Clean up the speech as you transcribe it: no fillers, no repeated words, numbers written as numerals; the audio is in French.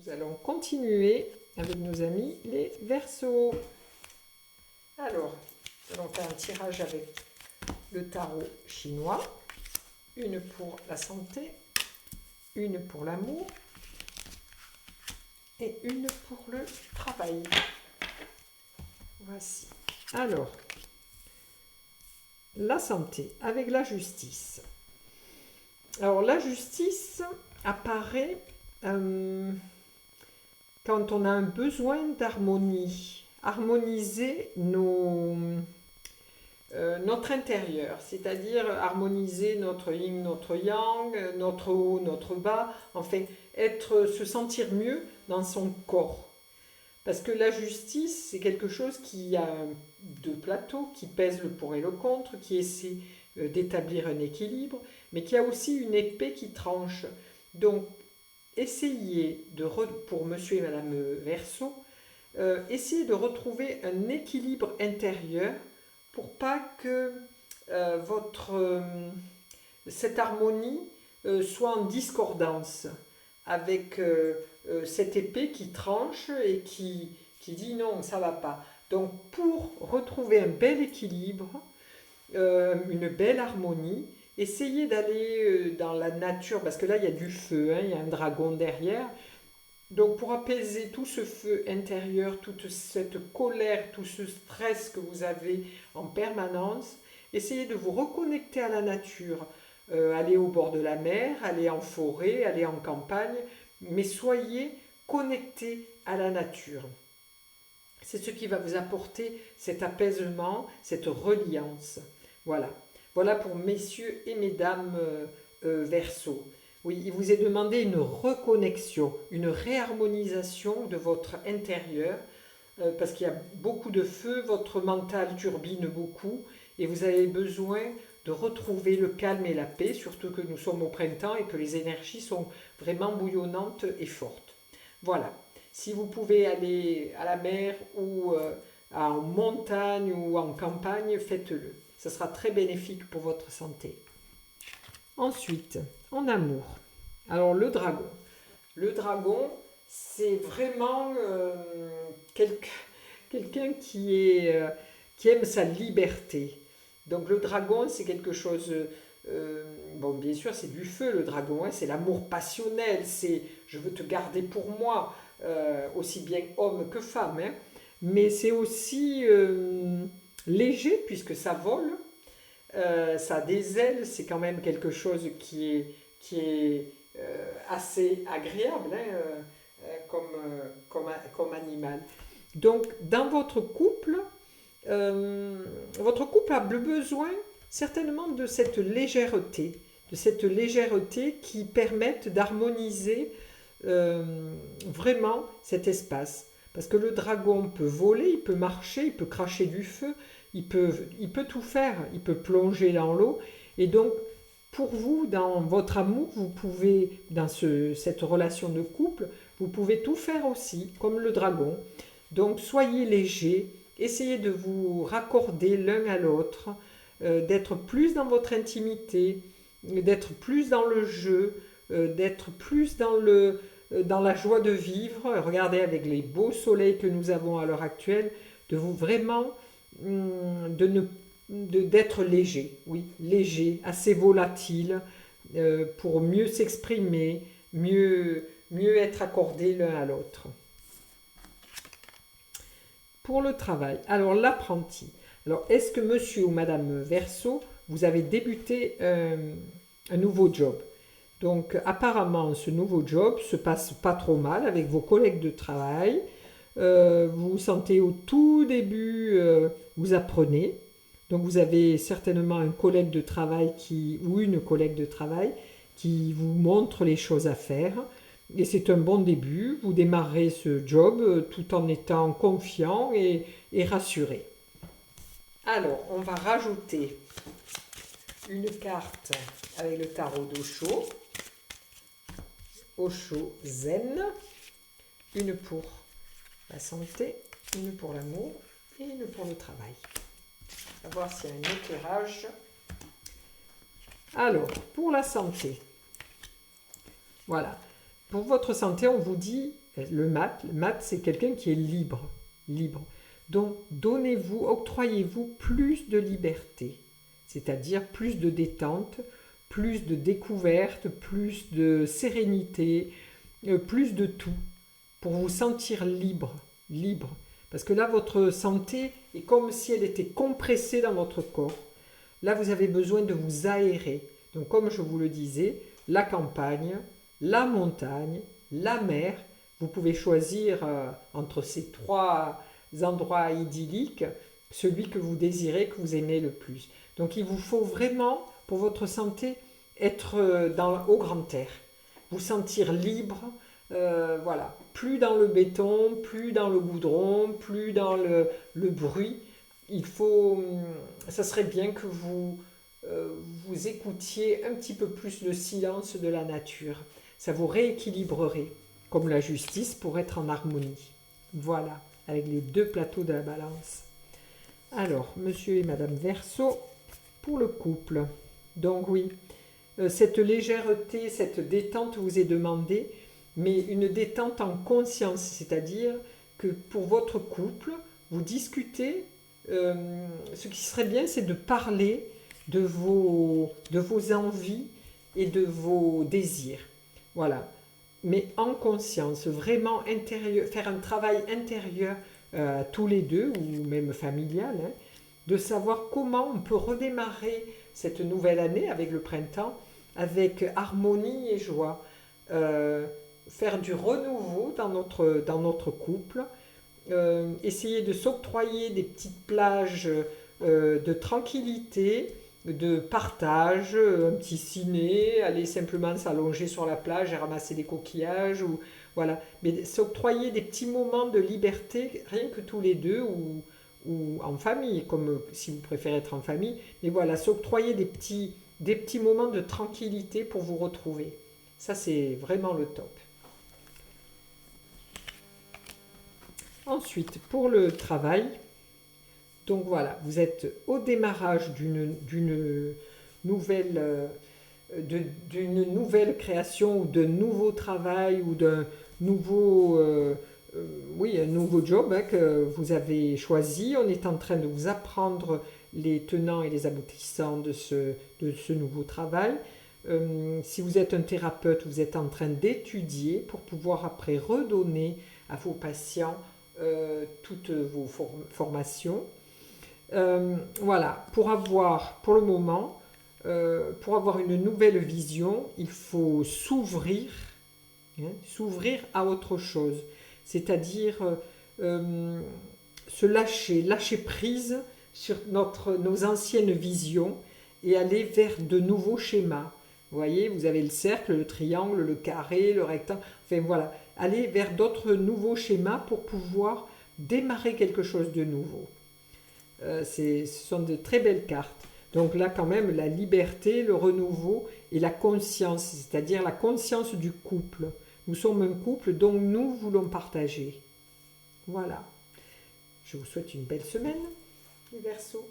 Nous allons continuer avec nos amis les Verseaux. Alors, nous allons faire un tirage avec le tarot chinois. Une pour la santé, une pour l'amour et une pour le travail. Voici. Alors, la santé avec la justice. Alors, la justice apparaît quand on a un besoin d'harmonie, harmoniser notre intérieur, c'est-à-dire harmoniser notre yin, notre yang, notre haut, notre bas, enfin, se sentir mieux dans son corps. Parce que la justice, c'est quelque chose qui a deux plateaux, qui pèse le pour et le contre, qui essaie d'établir un équilibre, mais qui a aussi une épée qui tranche. Donc, essayez, pour monsieur et madame Verseau, essayez de retrouver un équilibre intérieur pour pas que cette harmonie soit en discordance avec cette épée qui tranche et qui dit non, ça va pas. Donc pour retrouver un bel équilibre, une belle harmonie, essayez d'aller dans la nature, parce que là il y a du feu, il y a un dragon derrière. Donc pour apaiser tout ce feu intérieur, toute cette colère, tout ce stress que vous avez en permanence, essayez de vous reconnecter à la nature. Allez au bord de la mer, allez en forêt, allez en campagne, mais soyez connectés à la nature. C'est ce qui va vous apporter cet apaisement, cette reliance. Voilà. Voilà pour messieurs et mesdames Verseaux. Oui, il vous est demandé une reconnexion, une réharmonisation de votre intérieur, parce qu'il y a beaucoup de feu, votre mental turbine beaucoup, et vous avez besoin de retrouver le calme et la paix, surtout que nous sommes au printemps et que les énergies sont vraiment bouillonnantes et fortes. Voilà. Si vous pouvez aller à la mer ou en montagne ou en campagne, faites-le. Ce sera très bénéfique pour votre santé. Ensuite, en amour. Alors le dragon. Le dragon, c'est vraiment quelqu'un qui aime sa liberté. Donc le dragon, c'est quelque chose... bon, bien sûr, c'est du feu, le dragon. C'est l'amour passionnel. C'est je veux te garder pour moi, aussi bien homme que femme. Mais c'est aussi léger, puisque ça vole. Ça a des ailes, c'est quand même quelque chose qui est assez agréable comme animal. Donc, dans votre couple a besoin certainement de cette légèreté qui permette d'harmoniser vraiment cet espace. Parce que le dragon peut voler, il peut marcher, il peut cracher du feu, il peut tout faire, il peut plonger dans l'eau. Et donc, pour vous, dans votre amour, vous pouvez, dans cette relation de couple, vous pouvez tout faire aussi, comme le dragon. Donc, soyez léger, essayez de vous raccorder l'un à l'autre, d'être plus dans votre intimité, d'être plus dans le jeu, d'être plus dans la joie de vivre. Regardez avec les beaux soleils que nous avons à l'heure actuelle, de vous vraiment d'être léger, oui, léger, assez volatile, pour mieux s'exprimer, mieux être accordé l'un à l'autre. Pour le travail, alors l'apprenti. Alors, est-ce que monsieur ou madame Verseau, vous avez débuté un nouveau job? Donc, apparemment, ce nouveau job se passe pas trop mal avec vos collègues de travail. Vous vous sentez au tout début, vous apprenez. Donc, vous avez certainement un collègue de travail ou une collègue de travail qui vous montre les choses à faire. Et c'est un bon début. Vous démarrez ce job tout en étant confiant et rassuré. Alors, on va rajouter une carte avec le tarot d'Osho. Osho Zen. Une pour la santé, une pour l'amour et une pour le travail. On va voir s'il y a un éclairage. Alors, pour la santé. Voilà. Pour votre santé, on vous dit Le mat c'est quelqu'un qui est libre, libre. Donc, donnez-vous, octroyez-vous plus de liberté, c'est-à-dire plus de détente, plus de découverte, plus de sérénité, plus de tout, pour vous sentir libre, libre. Parce que là, votre santé est comme si elle était compressée dans votre corps. Là, vous avez besoin de vous aérer. Donc, comme je vous le disais, la campagne, la montagne, la mer, vous pouvez choisir entre ces trois endroits idylliques celui que vous désirez, que vous aimez le plus. Donc, il vous faut vraiment, pour votre santé, être au grand air, vous sentir libre, voilà, plus dans le béton, plus dans le goudron, plus dans le bruit. Ça serait bien que vous écoutiez un petit peu plus le silence de la nature. Ça vous rééquilibrerait, comme la justice, pour être en harmonie. Voilà, avec les deux plateaux de la balance. Alors, monsieur et madame Verseau, pour le couple. Donc oui, cette légèreté, cette détente vous est demandée, mais une détente en conscience, c'est-à-dire que pour votre couple, vous discutez, ce qui serait bien, c'est de parler de vos envies et de vos désirs. Voilà, mais en conscience, vraiment intérieur, faire un travail intérieur tous les deux, ou même familial, hein, de savoir comment on peut redémarrer cette nouvelle année avec le printemps, avec harmonie et joie. Faire du renouveau dans notre couple, essayer de s'octroyer des petites plages de tranquillité, de partage, un petit ciné, aller simplement s'allonger sur la plage et ramasser des coquillages, ou voilà. Mais s'octroyer des petits moments de liberté, rien que tous les deux, ou en famille, comme si vous préférez être en famille. Mais voilà, s'octroyer des petits moments de tranquillité pour vous retrouver. Ça, c'est vraiment le top. Ensuite, pour le travail, donc voilà, vous êtes au démarrage d'une nouvelle création, ou d'un nouveau travail, ou d'un nouveau, un nouveau job que vous avez choisi. On est en train de vous apprendre les tenants et les aboutissants de ce nouveau travail. Si vous êtes un thérapeute, vous êtes en train d'étudier pour pouvoir après redonner à vos patients toutes vos formations. Voilà, pour le moment, pour avoir une nouvelle vision, il faut s'ouvrir à autre chose. C'est-à-dire lâcher prise sur nos anciennes visions et aller vers de nouveaux schémas. Vous voyez, vous avez le cercle, le triangle, le carré, le rectangle. Enfin voilà, aller vers d'autres nouveaux schémas pour pouvoir démarrer quelque chose de nouveau. Ce sont de très belles cartes. Donc là, quand même, la liberté, le renouveau et la conscience, c'est-à-dire la conscience du couple. Nous sommes un couple dont nous voulons partager. Voilà. Je vous souhaite une belle semaine, les Verseaux.